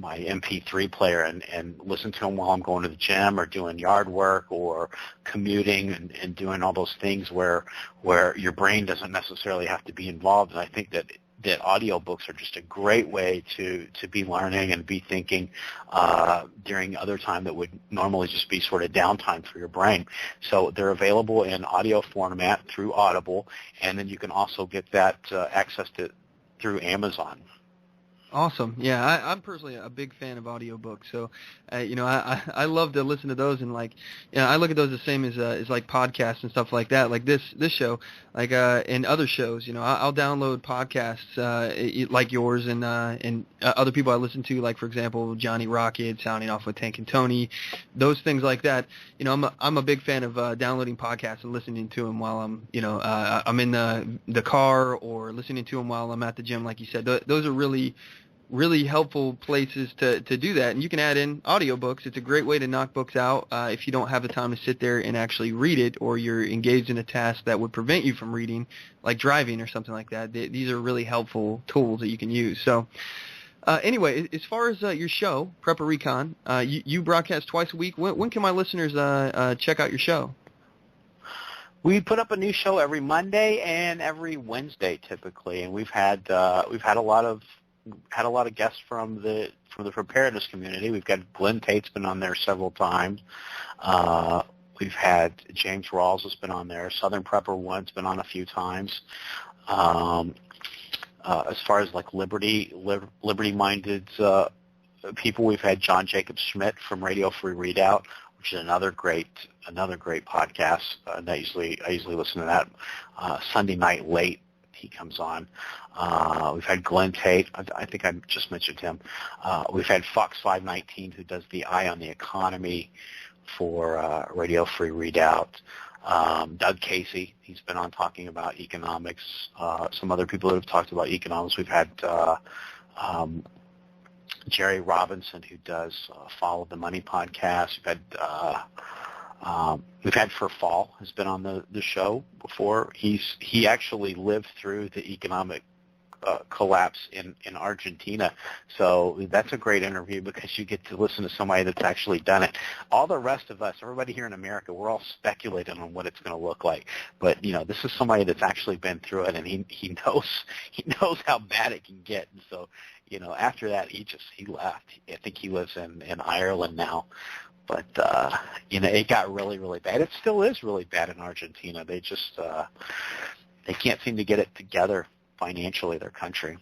MP3 player and listen to them while I'm going to the gym or doing yard work or commuting and doing all those things where your brain doesn't necessarily have to be involved. And I think that audiobooks are just a great way to be learning and be thinking during other time that would normally just be sort of downtime for your brain. So they're available in audio format through Audible, and then you can also get that access to through Amazon. Awesome. Yeah, I'm personally a big fan of audiobooks. So, I love to listen to those, and I look at those the same as like podcasts and stuff like that. Like this show, and other shows. I'll download podcasts like yours and other people I listen to, like for example Johnny Rocket, Sounding Off with Tank and Tony, those things like that. I'm a big fan of downloading podcasts and listening to them while I'm I'm in the car, or listening to them while I'm at the gym, like you said. Those are really helpful places to do that. And you can add in audiobooks. It's a great way to knock books out if you don't have the time to sit there and actually read it, or you're engaged in a task that would prevent you from reading, like driving or something like that. These are really helpful tools that you can use. So anyway, as far as your show, Prepper Recon, you broadcast twice a week. When can my listeners check out your show? We put up a new show every Monday and every Wednesday typically, and we've had a lot of guests from the preparedness community. We've got Glenn Tate's been on there several times. We've had James Rawls has been on there. Southern Prepper One's been on a few times. As far as like liberty-minded people, we've had John Jacob Schmidt from Radio Free Readout, which is another great podcast. And I usually listen to that Sunday night late. He comes on. We've had Glenn Tate. I think I just mentioned him. We've had Fox 519, who does the Eye on the Economy for Radio Free Readout. Doug Casey, he's been on talking about economics. Some other people that have talked about economics. We've had Jerry Robinson, who does Follow the Money podcast. We've had For Fall has been on the show before. He actually lived through the economic collapse in Argentina, so that's a great interview because you get to listen to somebody that's actually done it. All the rest of us, everybody here in America, we're all speculating on what it's going to look like, but this is somebody that's actually been through it, and he knows how bad it can get. And so after that he left. I think he lives in Ireland now. But, it got really, really bad. It still is really bad in Argentina. They just they can't seem to get it together financially, their country.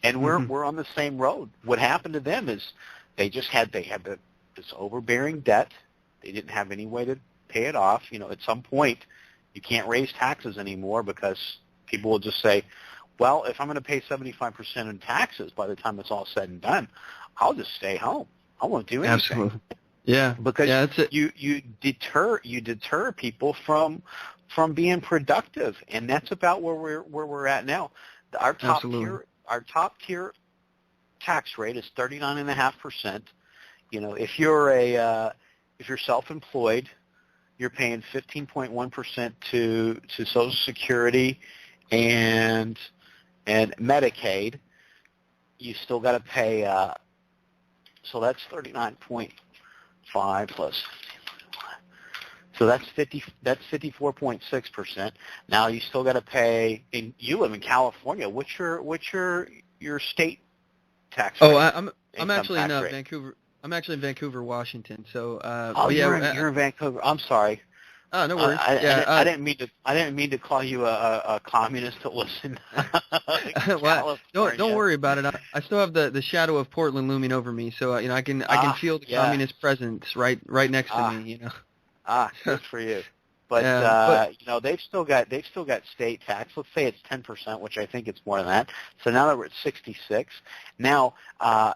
And we're on the same road. What happened to them is they had this overbearing debt. They didn't have any way to pay it off. At some point, you can't raise taxes anymore because people will just say, well, if I'm going to pay 75% in taxes by the time it's all said and done, I'll just stay home. I won't do anything. Absolutely. Yeah, because that's it. You deter people from being productive, and that's about where we're at now. Our top tier tax rate is 39.5%. If you're self-employed, you're paying 15.1% to Social Security and Medicaid. You still got to pay. So that's 39.5%. 5 plus. So that's 54.6%. Now you still got to pay. And you live in California. What's your state tax rate? Oh, I'm actually in rate? Vancouver. I'm actually in Vancouver, Washington. So you're in Vancouver. I'm sorry. Oh, no worries. I didn't mean to call you a communist to listen. Well, don't worry about it. I still have the shadow of Portland looming over me, so I can feel the communist presence right next to me. Good for you. But they've still got state tax. Let's say it's 10%, which I think it's more than that. So now that we're at 66, now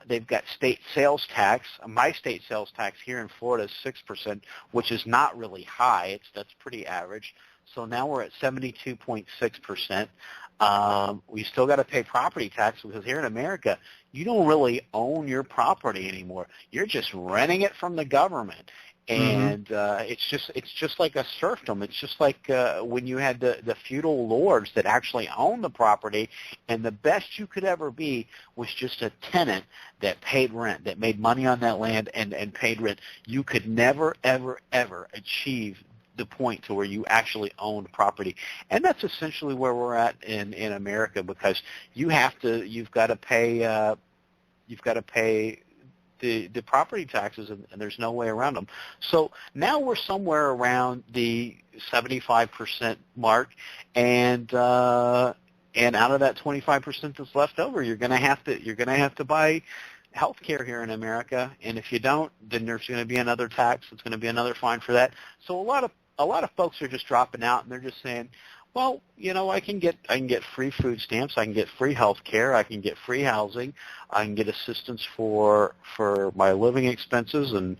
they've got state sales tax. My state sales tax here in Florida is 6%, which is not really high. That's pretty average. So now we're at 72.6%. We still got to pay property tax because here in America, you don't really own your property anymore. You're just renting it from the government. And it's just like a serfdom. It's just like when you had the feudal lords that actually owned the property, and the best you could ever be was just a tenant that paid rent, that made money on that land and paid rent. You could never, ever, ever achieve the point to where you actually owned property. And that's essentially where we're at in America, because you've got to pay the property taxes, and there's no way around them. So now we're somewhere around the 75% mark, and out of that 25% that's left over, you're going to have to buy health care here in America, and if you don't, then there's going to be another tax. It's going to be another fine for that. So a lot of folks are just dropping out, and they're just saying, well, I can get free food stamps, I can get free health care, I can get free housing, I can get assistance for my living expenses and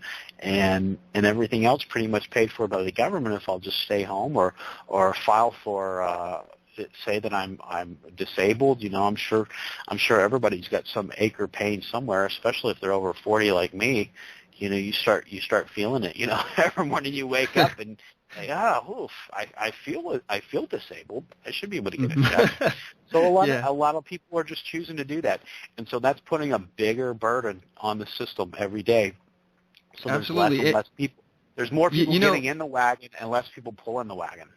everything else pretty much paid for by the government if I'll just stay home or file for say that I'm disabled. I'm sure everybody's got some ache or pain somewhere, especially if they're over 40 like me. You start feeling it. Every morning you wake up and say, I feel disabled. I should be able to get a check. So a lot of people are just choosing to do that, and so that's putting a bigger burden on the system every day. So Absolutely. there's less people. There's more people getting in the wagon and less people pulling the wagon.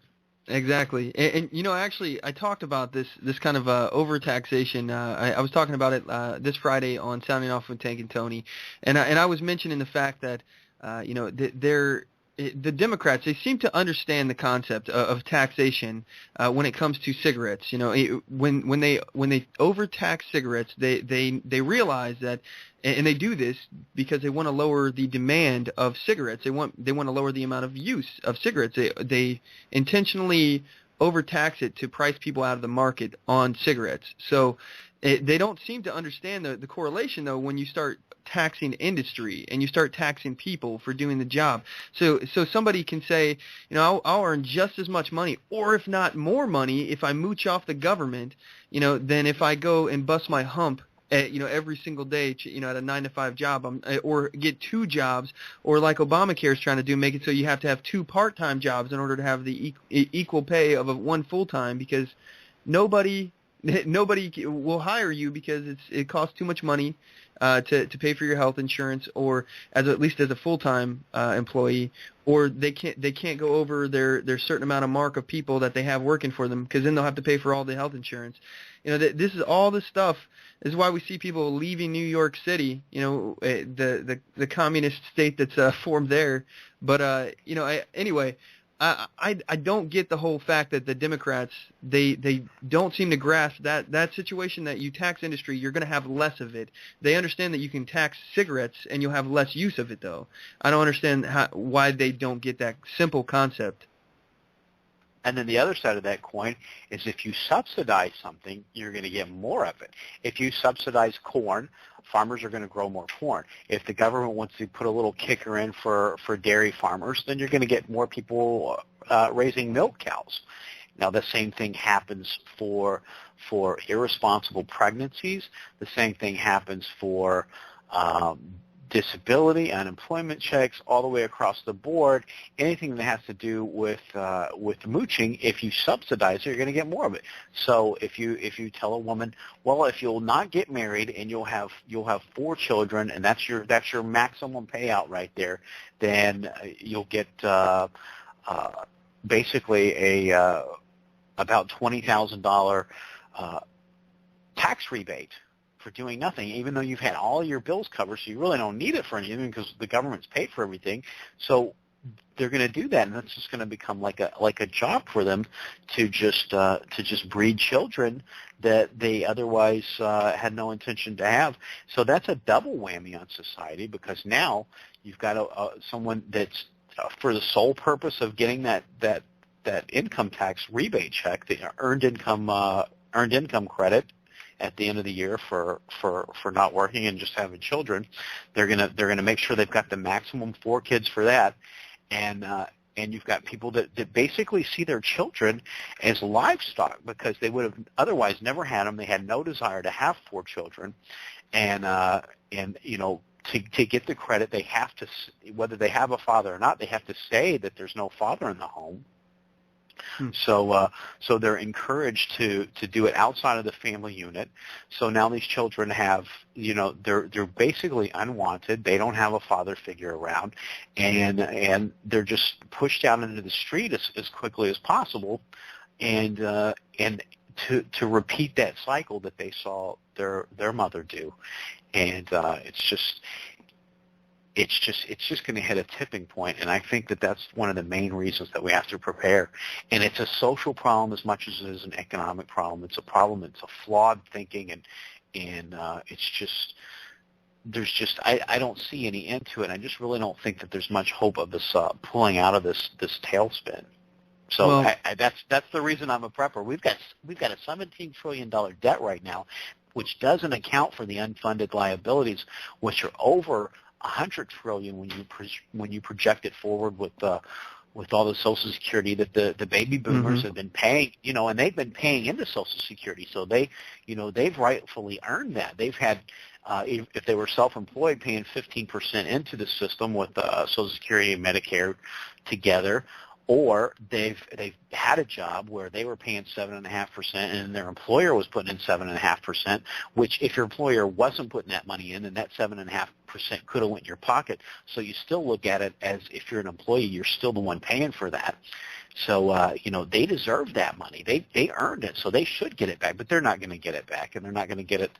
Exactly. And actually, I talked about this kind of overtaxation. I was talking about it this Friday on Sounding Off with Tank and Tony, and I was mentioning the fact that the Democrats, they seem to understand the concept of taxation when it comes to cigarettes. When they overtax cigarettes, they realize that, and they do this because they want to lower the demand of cigarettes. They want to lower the amount of use of cigarettes. They intentionally overtax it to price people out of the market on cigarettes. So they don't seem to understand the correlation, though, when you start taxing industry and you start taxing people for doing the job. So somebody can say, I'll earn just as much money, or if not more money, if I mooch off the government, than if I go and bust my hump every single day, at a 9-to-5 job, or get 2 jobs, or like Obamacare is trying to do, make it so you have to have 2 part-time jobs in order to have the equal pay of one full-time, because nobody will hire you because it costs too much money to pay for your health insurance, or at least as a full-time employee, or they can't go over their certain amount of mark of people that they have working for them, because then they'll have to pay for all the health insurance. This is all this stuff. This is why we see people leaving New York City, the communist state that's formed there. But anyway. I don't get the whole fact that the Democrats, they don't seem to grasp that situation, that you tax industry, you're going to have less of it. They understand that you can tax cigarettes and you'll have less use of it, though. I don't understand why they don't get that simple concept. And then the other side of that coin is if you subsidize something, you're going to get more of it. If you subsidize corn, farmers are going to grow more corn. If the government wants to put a little kicker in for dairy farmers, then you're going to get more people raising milk cows. Now, the same thing happens for irresponsible pregnancies. The same thing happens for disability, unemployment checks, all the way across the board. Anything that has to do with mooching, if you subsidize it, you're going to get more of it. So if you tell a woman, well, if you'll not get married and you'll have 4 children, and that's your maximum payout right there, then you'll get basically about $20,000 tax rebate for doing nothing, even though you've had all your bills covered, so you really don't need it for anything because the government's paid for everything. So they're going to do that, and that's just going to become like a job for them to just breed children that they otherwise had no intention to have. So that's a double whammy on society, because now you've got someone that's for the sole purpose of getting that income tax rebate check, the earned income credit at the end of the year for not working and just having children. They're gonna make sure they've got the maximum 4 kids for that, and you've got people that basically see their children as livestock, because they would have otherwise never had them. They had no desire to have 4 children, and you know, to get the credit, they have to, whether they have a father or not, they have to say that there's no father in the home. So they're encouraged to do it outside of the family unit. So now these children have, you know, they're basically unwanted. They don't have a father figure around, and they're just pushed out into the street as quickly as possible, and to repeat that cycle that they saw their mother do. And it's just going to hit a tipping point, and I think that's one of the main reasons that we have to prepare. And it's a social problem as much as it is an economic problem. It's a problem. It's a flawed thinking, and it's just I don't see any end to it. I just really don't think that there's much hope of us pulling out of this tailspin. So well, that's the reason I'm a prepper. We've got a $17 trillion debt right now, which doesn't account for the unfunded liabilities, which are over $100 trillion when you project it forward with all the Social Security that the baby boomers have been paying, you know, and they've been paying into Social Security, so they've rightfully earned that. They've had if they were self-employed, paying 15% into the system with Social Security and Medicare together, or they've had a job where they were paying 7.5% and their employer was putting in 7.5%, which if your employer wasn't putting that money in, then that 7.5% could have went in your pocket. So you still look at it as if you're an employee, you're still the one paying for that. So, you know, they deserve that money. They earned it, so they should get it back, but they're not going to get it back, and they're not going to get it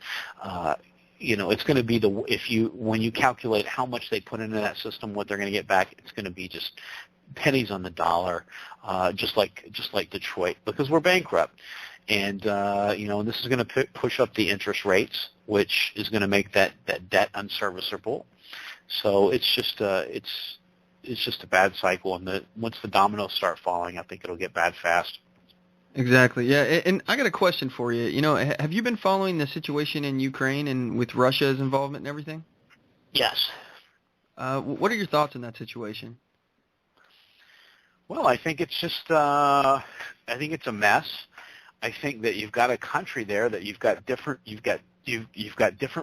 you know, it's going to be when you calculate how much they put into that system, what they're going to get back, it's going to be just pennies on the dollar, just like Detroit, because we're bankrupt, and you know, this is going to push up the interest rates, which is going to make that debt unserviceable. So it's just a bad cycle, and once the dominoes start falling, I think it'll get bad fast. Exactly. Yeah, and I got a question for you. You know, have you been following the situation in Ukraine and with Russia's involvement and everything? Yes. What are your thoughts on that situation? Well, I think it's just I think it's a mess. I think that you've got a country there that you've got different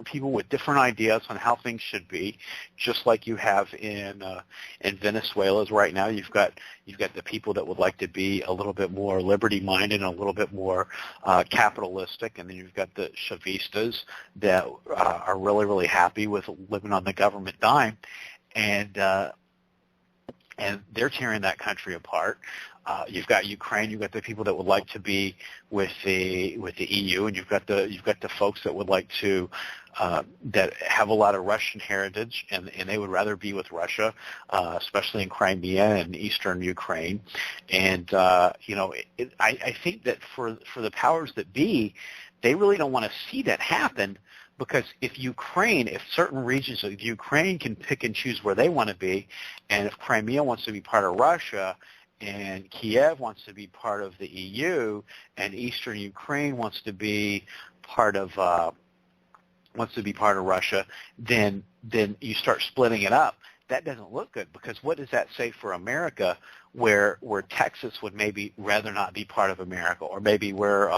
people with different ideas on how things should be, just like you have in Venezuela right now. You've got the people that would like to be a little bit more liberty-minded and a little bit more capitalistic, and then you've got the Chavistas that are really, really happy with living on the government dime, and they're tearing that country apart. You've got Ukraine. You've got the people that would like to be with the EU, and you've got the folks that would like to that have a lot of Russian heritage, and they would rather be with Russia, especially in Crimea and eastern Ukraine. And you know, I think that for the powers that be, they really don't want to see that happen. Because if certain regions of Ukraine can pick and choose where they want to be, and if Crimea wants to be part of Russia, and Kiev wants to be part of the EU, and eastern Ukraine wants to be part of Russia, then you start splitting it up. That doesn't look good, because what does that say for America, where Texas would maybe rather not be part of America, or maybe where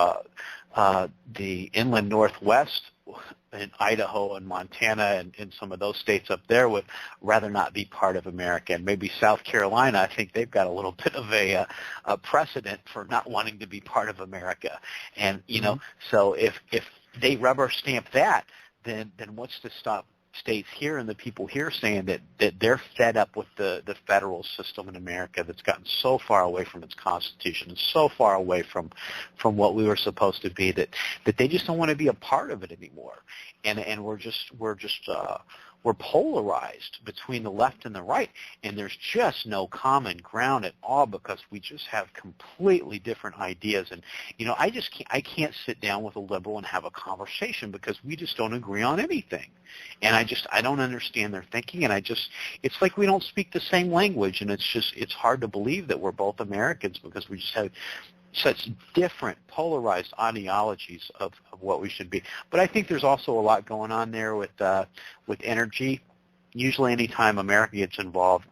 the inland Northwest in Idaho and Montana and some of those states up there would rather not be part of America. And maybe South Carolina, I think they've got a little bit of a precedent for not wanting to be part of America. And, you know, so if they rubber stamp that, then what's to stop states here and the people here saying that they're fed up with the federal system in America that's gotten so far away from its Constitution and so far away from what we were supposed to be that they just don't want to be a part of it anymore. And we're polarized between the left and the right, and there's just no common ground at all because we just have completely different ideas. And you know, I can't sit down with a liberal and have a conversation because we just don't agree on anything. And I don't understand their thinking, and it's like we don't speak the same language, and it's hard to believe that we're both Americans because we just have such different polarized ideologies of what we should be. But I think there's also a lot going on there with energy. Usually anytime America gets involved,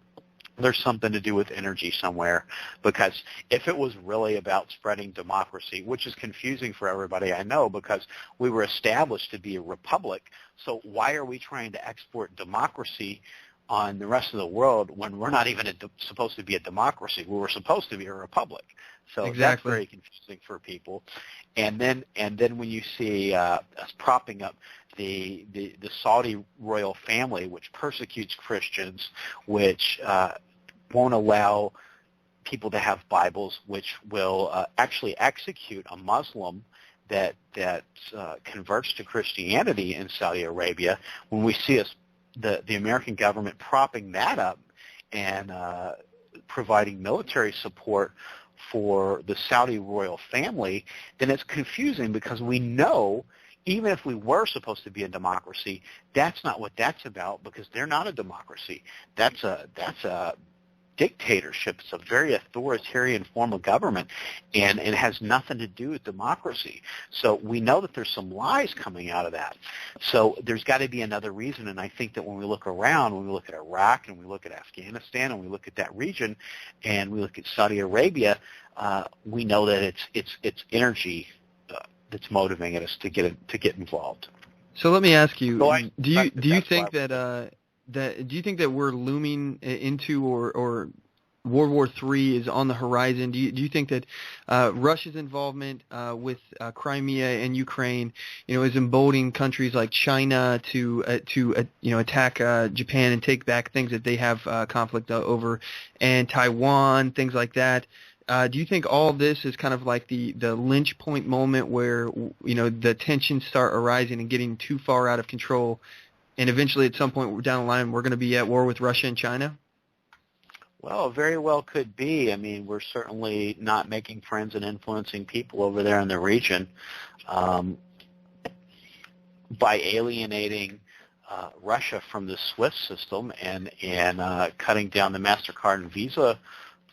there's something to do with energy somewhere, because if it was really about spreading democracy, which is confusing for everybody, I know, because we were established to be a republic, so why are we trying to export democracy on the rest of the world when we're not even supposed to be a democracy? We were supposed to be a republic. So exactly. That's very confusing for people. And then when you see us propping up the Saudi royal family, which persecutes Christians, which won't allow people to have Bibles, which will actually execute a Muslim that converts to Christianity in Saudi Arabia, when we see the American government propping that up and providing military support for the Saudi royal family, then it's confusing because we know even if we were supposed to be a democracy, that's not what that's about because they're not a democracy. That's a dictatorship. It's a very authoritarian form of government, and it has nothing to do with democracy. So we know that there's some lies coming out of that. So there's got to be another reason, and I think that when we look around, when we look at Iraq and we look at Afghanistan and we look at that region and we look at Saudi Arabia, we know that it's energy that's motivating us to get involved. So let me ask you: do you think that do you think that we're looming into or World War III is on the horizon? Do you think that Russia's involvement with Crimea and Ukraine, is emboldening countries like China to attack Japan and take back things that they have conflict over, and Taiwan, things like that? Do you think all of this is kind of like the lynch point moment where the tensions start arising and getting too far out of control? And eventually, at some point down the line, we're going to be at war with Russia and China? Well, very well could be. I mean, we're certainly not making friends and influencing people over there in the region by alienating Russia from the SWIFT system and cutting down the MasterCard and Visa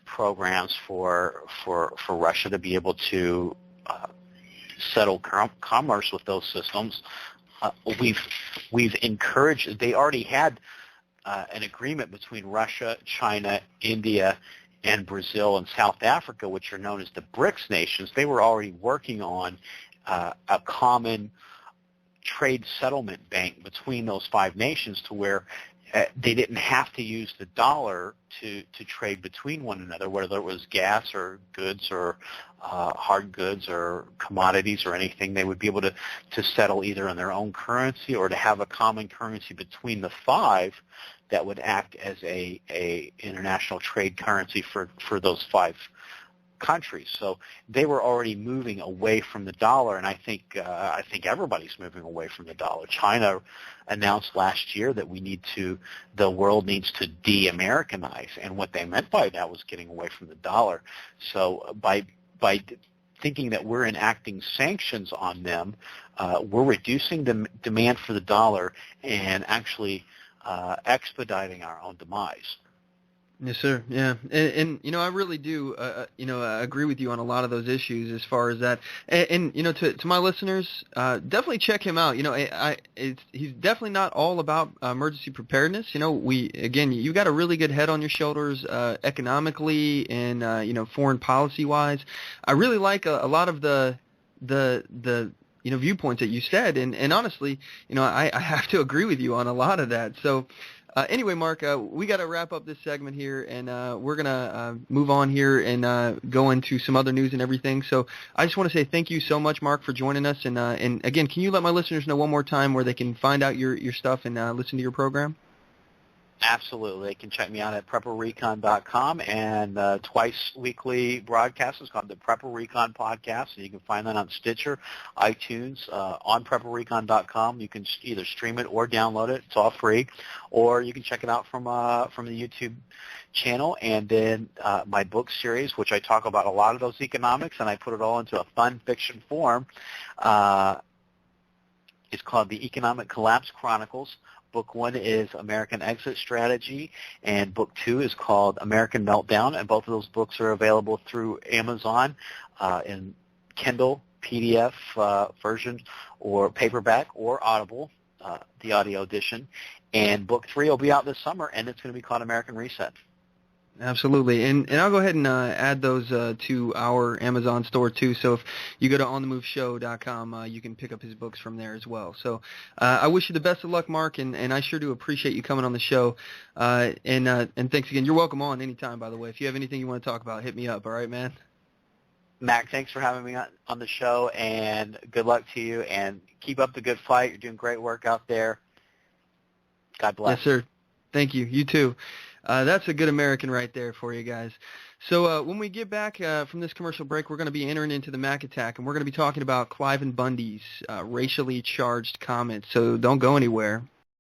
programs for Russia to be able to settle commerce with those systems. We've encouraged. They already had an agreement between Russia, China, India, and Brazil and South Africa, which are known as the BRICS nations. They were already working on a common trade settlement bank between those five nations, to where they didn't have to use the dollar to trade between one another, whether it was gas or goods or hard goods or commodities or anything. They would be able to settle either in their own currency or to have a common currency between the five that would act as a international trade currency for those five countries. So they were already moving away from the dollar, and I think everybody's moving away from the dollar. China announced last year that the world needs to de-Americanize, and what they meant by that was getting away from the dollar. So by thinking that we're enacting sanctions on them, we're reducing the demand for the dollar and actually expediting our own demise. Yes, sir. Yeah, and I really do, agree with you on a lot of those issues as far as that. And to my listeners, definitely check him out. He's definitely not all about emergency preparedness. You got a really good head on your shoulders, economically and foreign policy wise. I really like a lot of the viewpoints that you said, and honestly, I have to agree with you on a lot of that. So anyway, Mark, we got to wrap up this segment here, and we're going to move on here and go into some other news and everything. So I just want to say thank you so much, Mark, for joining us. And again, can you let my listeners know one more time where they can find out your stuff and listen to your program? Absolutely. They can check me out at PrepperRecon.com, and twice weekly broadcast is called the Prepper Recon Podcast, and you can find that on Stitcher, iTunes, on PrepperRecon.com. You can either stream it or download it. It's all free. Or you can check it out from the YouTube channel. And then my book series, which I talk about a lot of those economics, and I put it all into a fun fiction form. It's called The Economic Collapse Chronicles. Book 1 is American Exit Strategy, and Book 2 is called American Meltdown, and both of those books are available through Amazon in Kindle, PDF version, or paperback, or Audible, the audio edition. And Book 3 will be out this summer, and it's going to be called American Reset. Absolutely, and I'll go ahead and add those to our Amazon store too. So if you go to OnTheMoveShow.com, you can pick up his books from there as well. So I wish you the best of luck, Mark, and I sure do appreciate you coming on the show. And thanks again. You're welcome on anytime, by the way. If you have anything you want to talk about, hit me up. All right, man. Mack, thanks for having me on the show, and good luck to you. And keep up the good fight. You're doing great work out there. God bless. Yes, sir. Thank you. You too. That's a good American right there for you guys. So when we get back from this commercial break, we're going to be entering into the Mack attack, and we're going to be talking about Clive and Bundy's racially charged comments. So don't go anywhere.